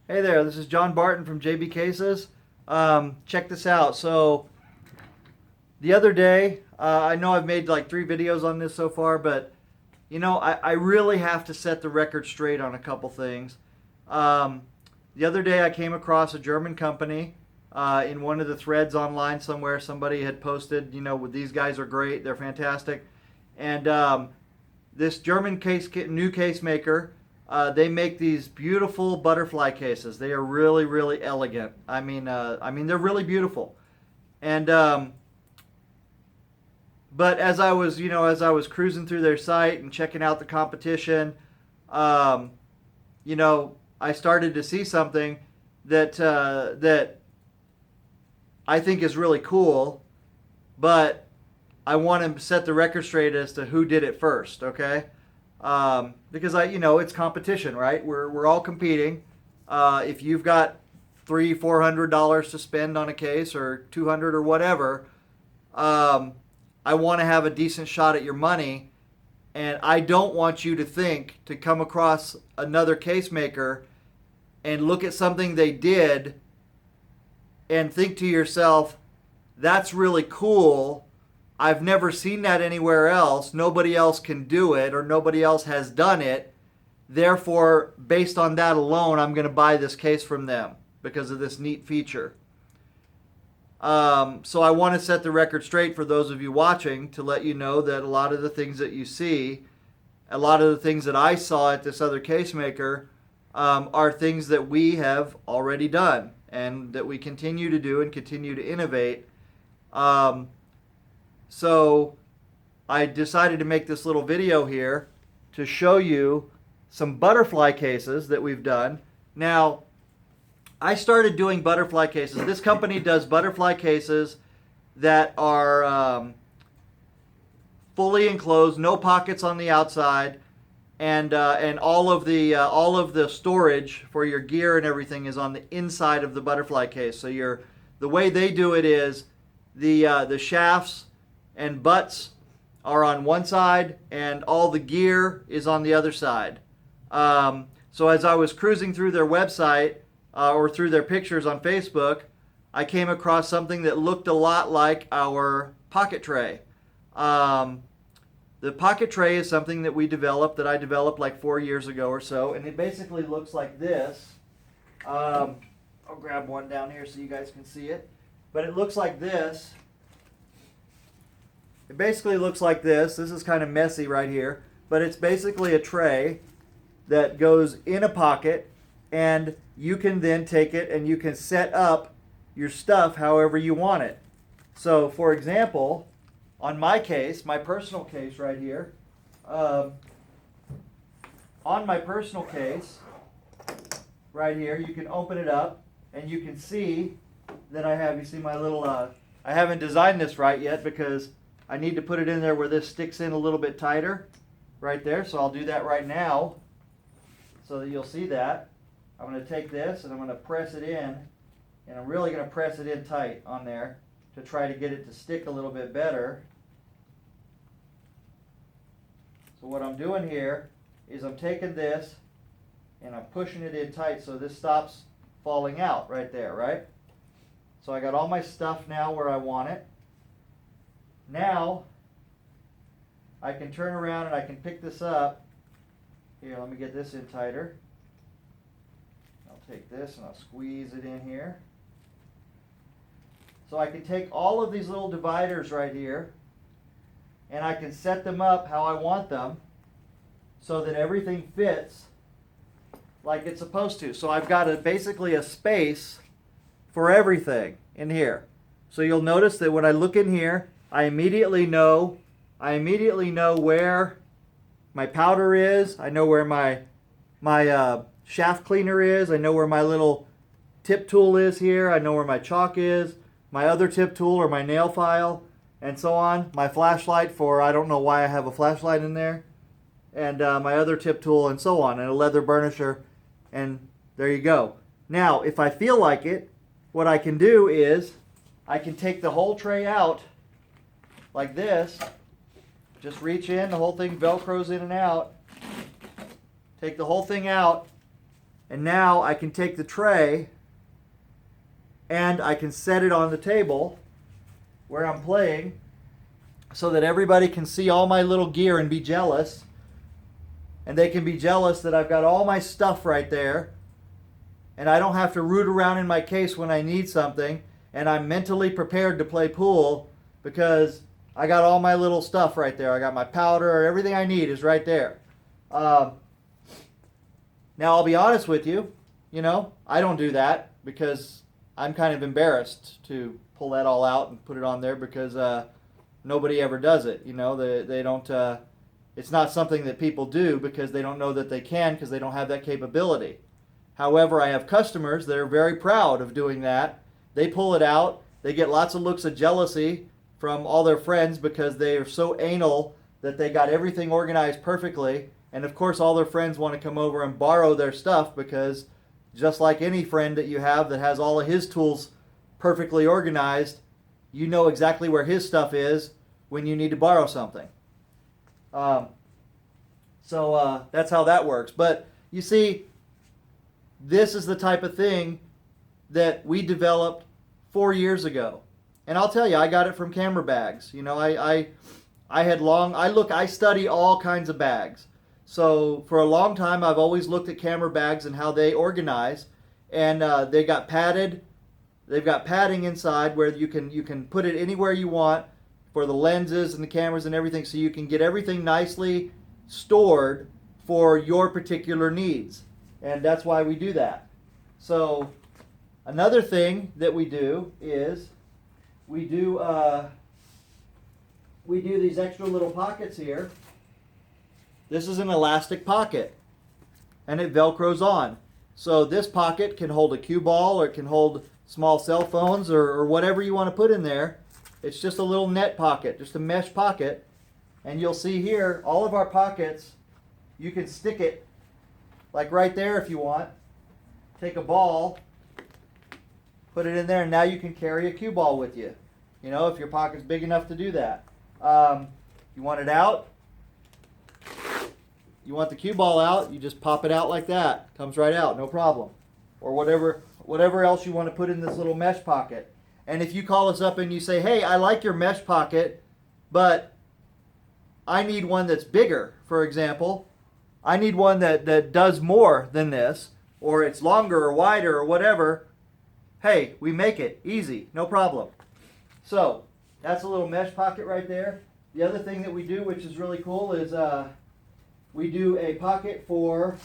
Hey there, this is John Barton from JB Cases. Check this out. So, the other day, I know I've made like 3 videos on this so far, but I really have to set the record straight on a couple things. Um, the other day, I came across a German company in one of the threads online somewhere. Somebody had posted, these guys are great, they're fantastic. And this German new case maker, they make these beautiful butterfly cases. They are really, really elegant. I mean, they're really beautiful. And but as I was cruising through their site and checking out the competition, um, I started to see something that I think is really cool, but I want to set the record straight as to who did it first. Okay, because it's competition, right? We're all competing. If you've got $300-400 to spend on a case or 200 or whatever, um, I want to have a decent shot at your money, and I don't want you to think to come across another case maker and look at something they did and think to yourself, that's really cool. I've never seen that anywhere else. Nobody else can do it, or nobody else has done it. Therefore, based on that alone, I'm going to buy this case from them because of this neat feature. So I want to set the record straight for those of you watching to let you know that a lot of the things that you see, a lot of the things that I saw at this other case maker, are things that we have already done and that we continue to do and continue to innovate. Um, so I decided to make this little video here to show you some butterfly cases that we've done. Now, I started doing butterfly cases. This company does butterfly cases that are fully enclosed, no pockets on the outside, and all of the storage for your gear and everything is on the inside of the butterfly case. So the way they do it is the shafts and butts are on one side, and all the gear is on the other side. So as I was cruising through their website or through their pictures on Facebook, I came across something that looked a lot like our pocket tray. The pocket tray is something that I developed like 4 years ago or so, and it basically looks like this. I'll grab one down here so you guys can see it. But it looks like this. It basically looks like this. This is kind of messy right here, but it's basically a tray that goes in a pocket, and you can then take it and you can set up your stuff however you want it. So, for example, on my case, my personal case right here, on my personal case right here, you can open it up and you can see that you see my little, I haven't designed this right yet because I need to put it in there where this sticks in a little bit tighter right there. So I'll do that right now so that you'll see that. I'm going to take this and I'm going to press it in, and I'm really going to press it in tight on there to try to get it to stick a little bit better. So what I'm doing here is I'm taking this and I'm pushing it in tight so this stops falling out right there, right? So I got all my stuff now where I want it. Now I can turn around and I can pick this up. Here, let me get this in tighter. I'll take this and I'll squeeze it in here. So I can take all of these little dividers right here and I can set them up how I want them so that everything fits like it's supposed to. So I've got basically a space for everything in here. So you'll notice that when I look in here, I immediately know where my powder is. I know where my shaft cleaner is. I know where my little tip tool is here. I know where my chalk is, my other tip tool or my nail file, and so on. My flashlight I don't know why I have a flashlight in there, and my other tip tool and so on, and a leather burnisher, and there you go. Now, if I feel like it, what I can do is I can take the whole tray out like this. Just reach in, the whole thing velcros in and out. Take the whole thing out, And now I can take the tray and I can set it on the table where I'm playing so that everybody can see all my little gear and be jealous. And they can be jealous that I've got all my stuff right there. And I don't have to root around in my case when I need something. And I'm mentally prepared to play pool because I got all my little stuff right there. I got my powder, everything I need is right there. Now I'll be honest with you, I don't do that because I'm kind of embarrassed to pull that all out and put it on there because nobody ever does it. They don't. It's not something that people do because they don't know that they can because they don't have that capability. However, I have customers that are very proud of doing that. They pull it out. They get lots of looks of jealousy from all their friends because they are so anal that they got everything organized perfectly. And of course, all their friends want to come over and borrow their stuff because just like any friend that you have that has all of his tools perfectly organized, you know exactly where his stuff is when you need to borrow something. So that's how that works. But you see, this is the type of thing that we developed 4 years ago. And I'll tell you, I got it from Camera Bags. I study all kinds of bags. So for a long time, I've always looked at Camera Bags and how they organize. And they've got padding inside where you can put it anywhere you want for the lenses and the cameras and everything, so you can get everything nicely stored for your particular needs. And that's why we do that. So another thing that we do is we do these extra little pockets here. This is an elastic pocket, and it Velcros on. So this pocket can hold a cue ball, or it can hold small cell phones, or whatever you want to put in there. It's just a little net pocket, just a mesh pocket. And you'll see here, all of our pockets, you can stick it like right there if you want. Take a ball, put it in there, and now you can carry a cue ball with you. If your pocket's big enough to do that. You want it out? You want the cue ball out, you just pop it out like that. Comes right out, no problem. Or whatever else you want to put in this little mesh pocket. And if you call us up and you say, hey, I like your mesh pocket, but I need one that's bigger, for example. I need one that does more than this, or it's longer or wider or whatever. Hey, we make it easy, no problem. So that's a little mesh pocket right there. The other thing that we do, which is really cool, is we do a pocket for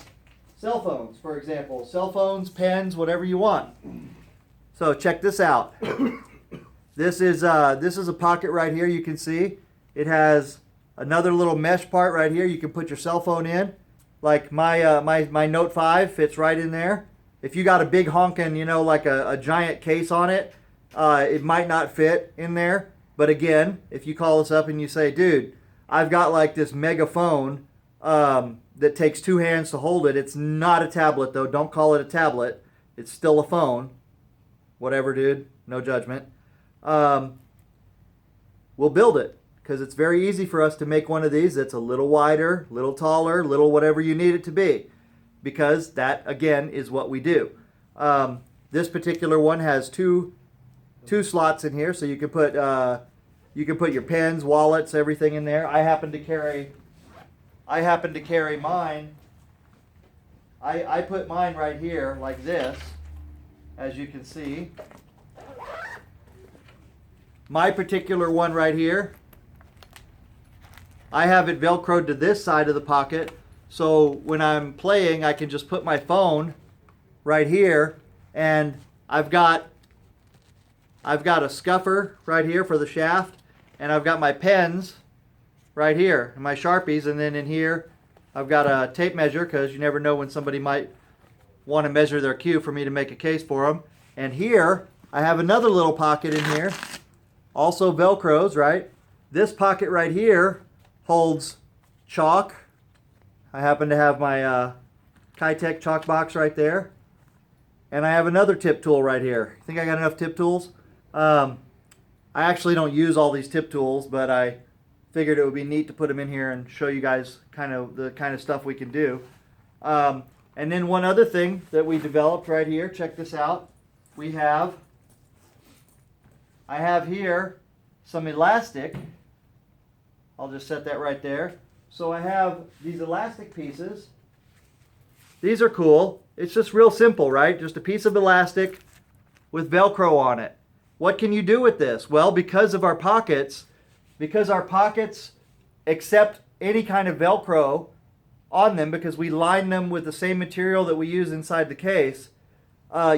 cell phones, for example. Cell phones, pens, whatever you want. So check this out. This is a pocket right here. You can see it has another little mesh part right here. You can put your cell phone in. Like my Note 5 fits right in there. If you got a big honkin', like a giant case on it, it might not fit in there. But again, if you call us up and you say, dude, I've got like this mega phone that takes 2 hands to hold it. It's not a tablet though. Don't call it a tablet. It's still a phone. Whatever, dude. No judgment. We'll build it because it's very easy for us to make one of these that's a little wider, little taller, little whatever you need it to be, because that again is what we do. This particular one has two slots in here, so you can put your pens, wallets, everything in there. I happen to carry mine. I put mine right here like this, as you can see. My particular one right here, I have it Velcroed to this side of the pocket, so when I'm playing, I can just put my phone right here, and I've got a scuffer right here for the shaft, and I've got my pens right here, and my Sharpies, and then in here, I've got a tape measure, because you never know when somebody might want to measure their cue for me to make a case for them. And here, I have another little pocket in here, also Velcros, right? This pocket right here holds chalk. I happen to have my Kitech chalk box right there. And I have another tip tool right here. Think I got enough tip tools? I actually don't use all these tip tools, but I figured it would be neat to put them in here and show you guys the kind of stuff we can do. And And then one other thing that we developed right here, check this out. I have here some elastic. I'll just set that right there. So I have these elastic pieces. These are cool. It's just real simple, right? Just a piece of elastic with Velcro on it. What can you do with this? Well, because our pockets accept any kind of Velcro on them, because we line them with the same material that we use inside the case,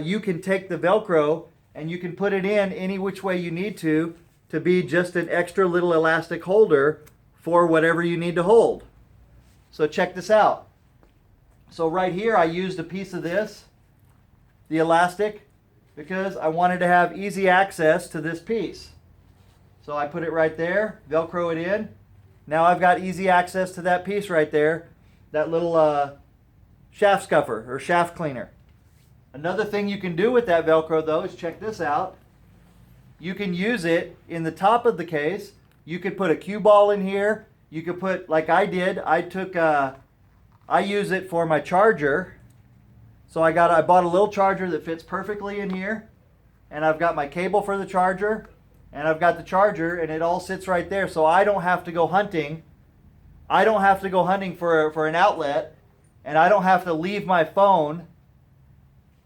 you can take the Velcro and you can put it in any which way you need to be just an extra little elastic holder for whatever you need to hold. So check this out. So right here I used a piece of this, the elastic, because I wanted to have easy access to this piece. So I put it right there, Velcro it in. Now I've got easy access to that piece right there, that little shaft scuffer or shaft cleaner. Another thing you can do with that Velcro though is check this out. You can use it in the top of the case. You could put a cue ball in here. You could put, like I did, I use it for my charger. So I bought a little charger that fits perfectly in here, and I've got my cable for the charger, and I've got the charger, and it all sits right there. So I don't have to go hunting. I don't have to go hunting for an outlet, and I don't have to leave my phone.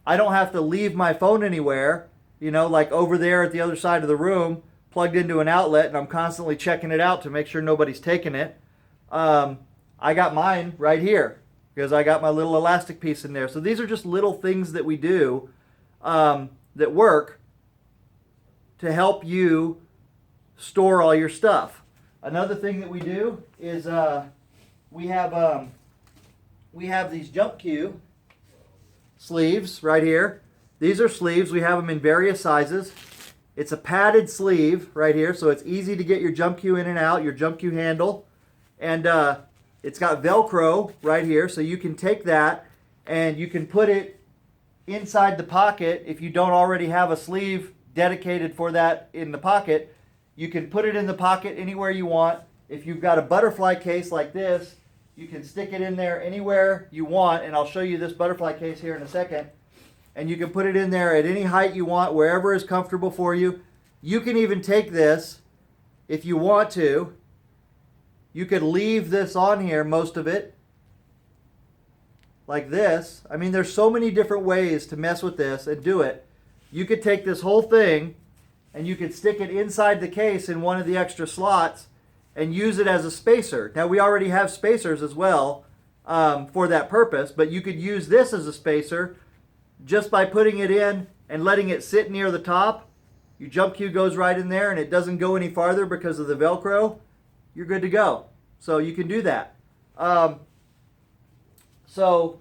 I don't have to leave my phone anywhere, like over there at the other side of the room, plugged into an outlet, and I'm constantly checking it out to make sure nobody's taking it. I got mine right here because I got my little elastic piece in there. So these are just little things that we do that work to help you store all your stuff. Another thing that we do is we have these jump cue sleeves right here. These are sleeves. We have them in various sizes. It's a padded sleeve right here, so it's easy to get your jump cue in and out, your jump cue handle. And it's got Velcro right here, so you can take that and you can put it inside the pocket. If you don't already have a sleeve dedicated for that in the pocket, you can put it in the pocket anywhere you want. If you've got a butterfly case like this, you can stick it in there anywhere you want, and I'll show you this butterfly case here in a second. And you can put it in there at any height you want, wherever is comfortable for you. You can even take this, if you want to, you could leave this on here, most of it, like this. I mean, there's so many different ways to mess with this and do it. You could take this whole thing and you could stick it inside the case in one of the extra slots and use it as a spacer. Now, we already have spacers as well for that purpose, but you could use this as a spacer just by putting it in and letting it sit near the top. Your jump cue goes right in there and it doesn't go any farther because of the Velcro. You're good to go. So you can do that. So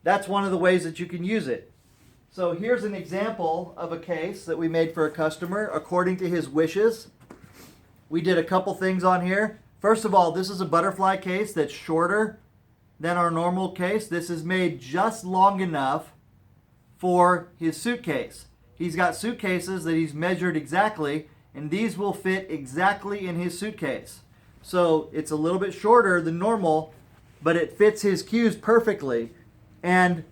that's one of the ways that you can use it. So here's an example of a case that we made for a customer according to his wishes. We did a couple things on here. First of all, this is a butterfly case that's shorter than our normal case. This is made just long enough for his suitcase. He's got suitcases that he's measured exactly, and these will fit exactly in his suitcase. So it's a little bit shorter than normal, but it fits his cues perfectly. And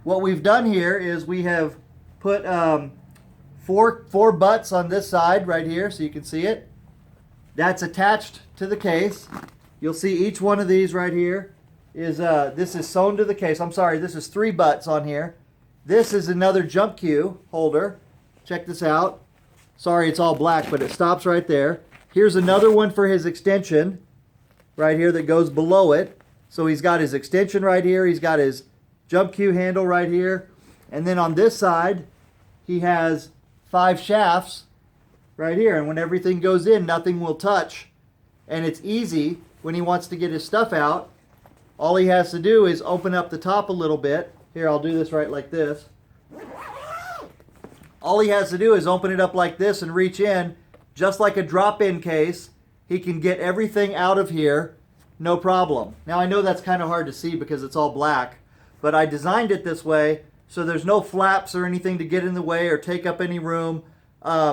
what we've done here is we have put four butts on this side right here, so you can see it. That's attached to the case. You'll see each one of these right here is this is sewn to the case. I'm sorry, this is 3 butts on here. This is another jump cue holder. Check this out. Sorry, it's all black, but it stops right there. Here's another one for his extension right here that goes below it. So he's got his extension right here. He's got his jump cue handle right here. And then on this side, he has 5 shafts right here. And when everything goes in, nothing will touch. And it's easy when he wants to get his stuff out. All he has to do is open up the top a little bit. Here, I'll do this right like this. All he has to do is open it up like this and reach in. Just like a drop-in case, he can get everything out of here, no problem. Now, I know that's kind of hard to see because it's all black, but I designed it this way so there's no flaps or anything to get in the way or take up any room,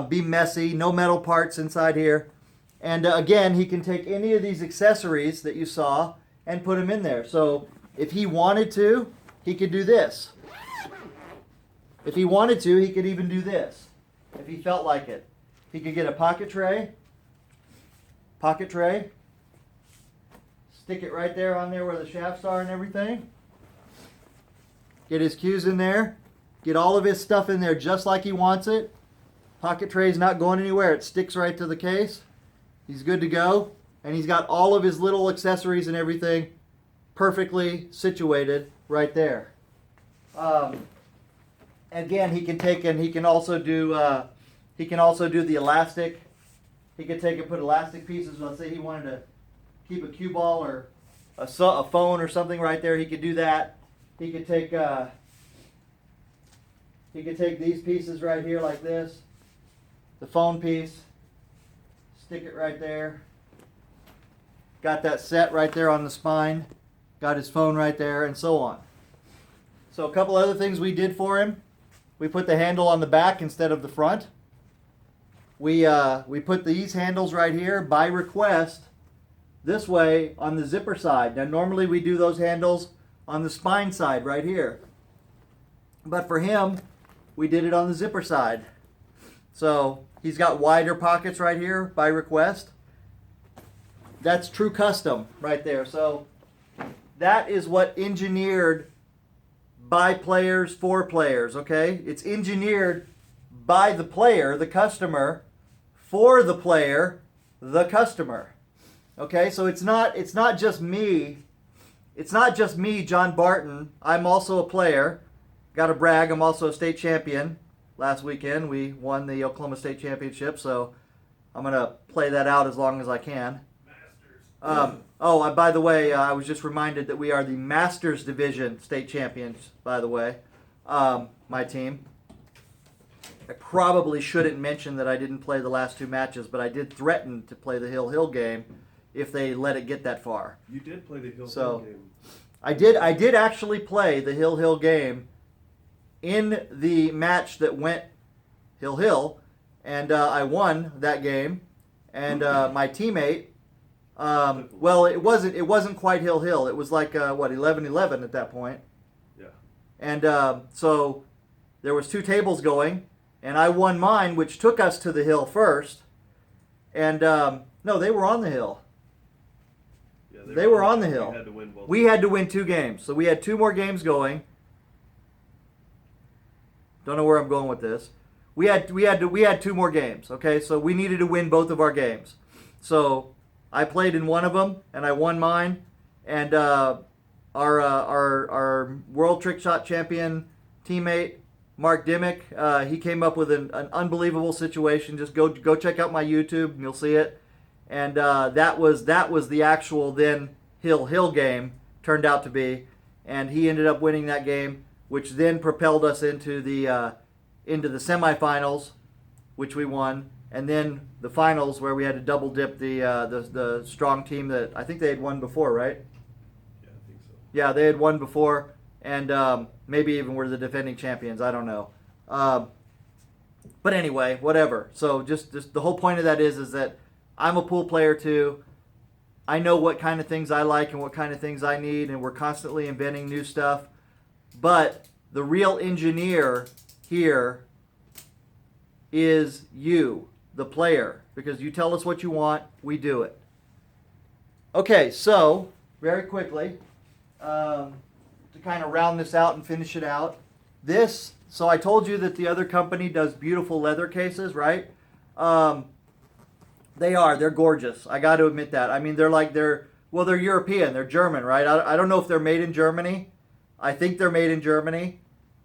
be messy, no metal parts inside here. And again, he can take any of these accessories that you saw and put them in there. So if he wanted to, he could do this. If he wanted to, he could even do this. If he felt like it. He could get a pocket tray, stick it right there on there where the shafts are and everything. Get his cues in there. Get all of his stuff in there just like he wants it. Pocket tray's not going anywhere. It sticks right to the case. He's good to go. And he's got all of his little accessories and everything perfectly situated right there. Again, he can take and he can also do the elastic. He could take and put elastic pieces. Let's say he wanted to keep a cue ball or a phone or something right there. He could do that. He could take these pieces right here like this, the phone piece, stick it right there. Got that set right there on the spine. Got his phone right there, and so on. So a couple other things we did for him. We put the handle on the back instead of the front. We put these handles right here by request this way on the zipper side. Now normally we do those handles on the spine side right here. But for him, we did it on the zipper side. So he's got wider pockets right here by request. That's true custom right there. So that is what engineered by players for players, okay? It's engineered by the player, the customer, for the player, the customer. Okay? So it's not just me. It's not just me, John Barton. I'm also a player. Got to brag, I'm also a state champion. Last weekend we won the Oklahoma State Championship, so I'm going to play that out as long as I can. By the way, I was just reminded that we are the Masters Division state champions, by the way, my team. I probably shouldn't mention that I didn't play the last two matches, but I did threaten to play the Hill game if they let it get that far. You did play the Hill game. I did actually play the Hill game in the match that went Hill, and I won that game. And my teammate, well, it wasn't quite Hill. It was like 11-11 at that point. Yeah. And so there was two tables going, and I won mine, which took us to the Hill first. And no, they were on the Hill. Yeah, they were on the Hill. We had to win both. We had to win 2 games, so we had 2 more games going. Don't know where I'm going with this. We had 2 more games. Okay, so we needed to win both of our games. So I played in one of them and I won mine. And our World Trick Shot Champion teammate Mark Dimmick, he came up with an unbelievable situation. Just go check out my YouTube and you'll see it. And that was the actual then Hill game turned out to be, and he ended up winning that game, which then propelled us into the semifinals, which we won, and then the finals where we had to double dip the strong team that I think they had won before, right? Yeah, I think so. Yeah, they had won before, and maybe even were the defending champions. I don't know. But anyway, whatever. So just the whole point of that is that I'm a pool player too. I know what kind of things I like and what kind of things I need, and we're constantly inventing new stuff. But the real engineer here is you, the player, because you tell us what you want, we do it. Okay, so very quickly, to kind of round this out and finish it out, so I told you that the other company does beautiful leather cases, right? They're gorgeous. I got to admit that. I mean, they're European, they're German, right? I don't know if they're made in Germany. I think they're made in Germany.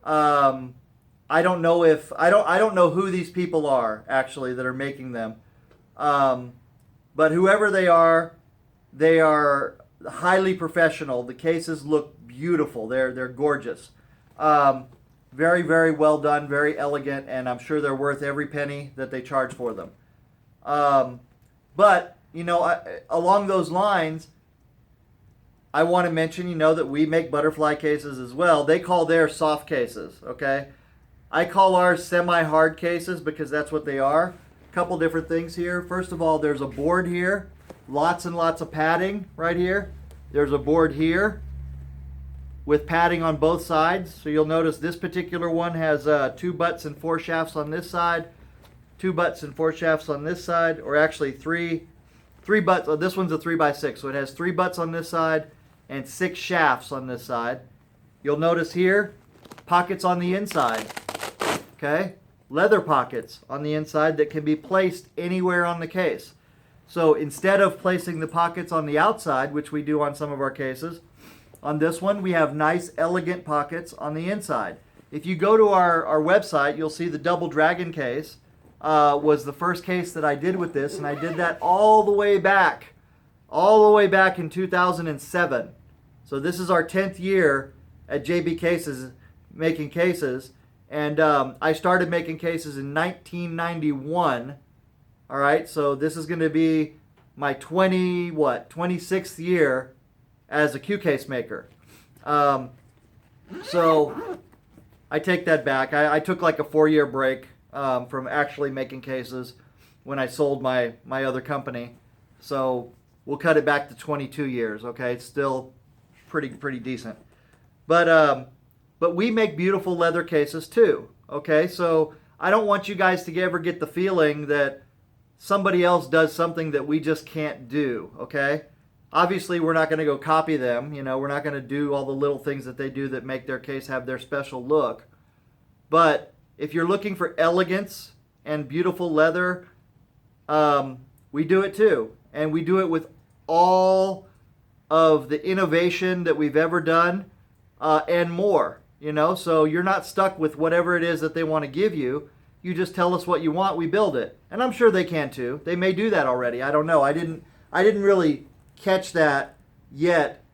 I don't know who these people are actually that are making them. But whoever they are highly professional. The cases look beautiful. They're gorgeous. Very, very well done, very elegant, and I'm sure they're worth every penny that they charge for them. But, along those lines, I want to mention, that we make butterfly cases as well. They call theirs soft cases, okay? I call ours semi-hard cases because that's what they are. A couple different things here. First of all, there's a board here. Lots and lots of padding right here. There's a board here. with padding on both sides. So you'll notice this particular one has 2 butts and 4 shafts on this side, 2 butts and 4 shafts on this side, or actually three butts. Oh, this one's a 3x6, so it has 3 butts on this side and 6 shafts on this side. You'll notice here, pockets on the inside, okay? Leather pockets on the inside that can be placed anywhere on the case. So instead of placing the pockets on the outside, which we do on some of our cases, on this one we have nice elegant pockets on the inside. If you go to our website, you'll see the Double Dragon case was the first case that I did with this, and I did that all the way back in 2007. So this is our 10th year at JB Cases making cases, and I started making cases in 1991. All right, so this is going to be my 26th year as a Q case maker. So I take that back. I took like a 4-year break from actually making cases when I sold my other company. So we'll cut it back to 22 years. Okay, it's still pretty decent. But we make beautiful leather cases too. Okay, so I don't want you guys to ever get the feeling that somebody else does something that we just can't do, okay? Obviously, we're not going to go copy them. You know, we're not going to do all the little things that they do that make their case have their special look. But if you're looking for elegance and beautiful leather, we do it too. And we do it with all of the innovation that we've ever done and more, you know? So you're not stuck with whatever it is that they want to give you. You just tell us what you want, we build it. And I'm sure they can too. They may do that already. I don't know. I didn't really catch that yet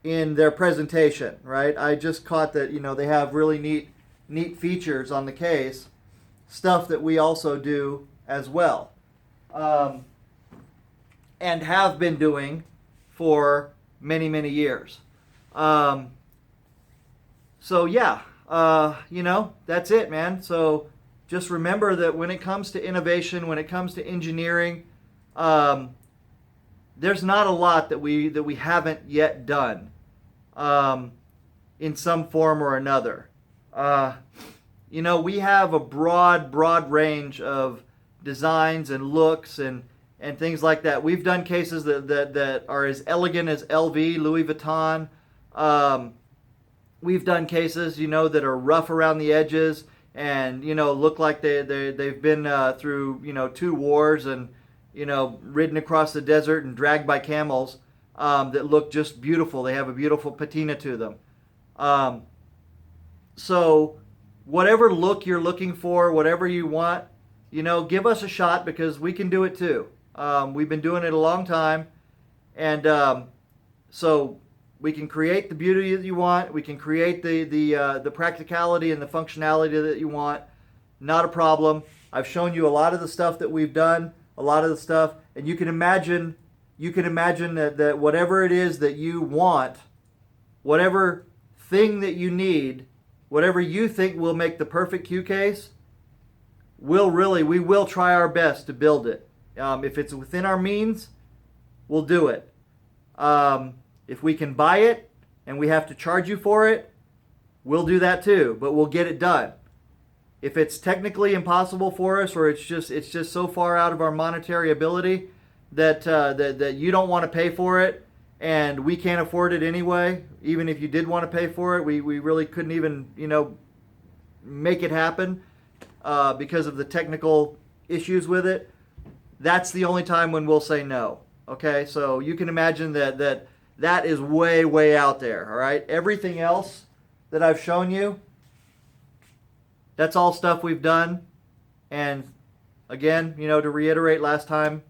in their presentation, right? I just caught that, you know, they have really neat features on the case, stuff that we also do as well. And have been doing for many years. So yeah, you know, that's it, man. So just remember that when it comes to innovation, when it comes to engineering, there's not a lot that we haven't yet done in some form or another. You know, we have a broad range of designs and looks and things like that. We've done cases that are as elegant as LV, Louis Vuitton. We've done cases, you know, that are rough around the edges and, you know, look like they've been through, you know, 2 wars and, you know, ridden across the desert and dragged by camels that look just beautiful. They have a beautiful patina to them. So whatever look you're looking for, whatever you want, you know, give us a shot because we can do it too. We've been doing it a long time. And so we can create the beauty that you want. We can create the practicality and the functionality that you want. Not a problem. I've shown you a lot of the stuff that we've done, a lot of the stuff, and you can imagine that whatever it is that you want, whatever thing that you need, whatever you think will make the perfect Q case, we will try our best to build it. If it's within our means, we'll do it. If we can buy it and we have to charge you for it, we'll do that too, but we'll get it done. If it's technically impossible for us or it's just so far out of our monetary ability that you don't want to pay for it and we can't afford it anyway, even if you did want to pay for it, we really couldn't even, you know, make it happen because of the technical issues with it, that's the only time when we'll say no. Okay, so you can imagine that is way out there, all right? Everything else that I've shown you, that's all stuff we've done. And again, you know, to reiterate last time,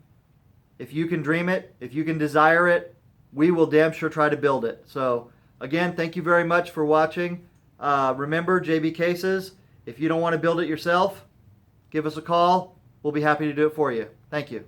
if you can dream it, if you can desire it, we will damn sure try to build it. So again, thank you very much for watching. Remember, JB Cases, if you don't want to build it yourself, give us a call. We'll be happy to do it for you. Thank you.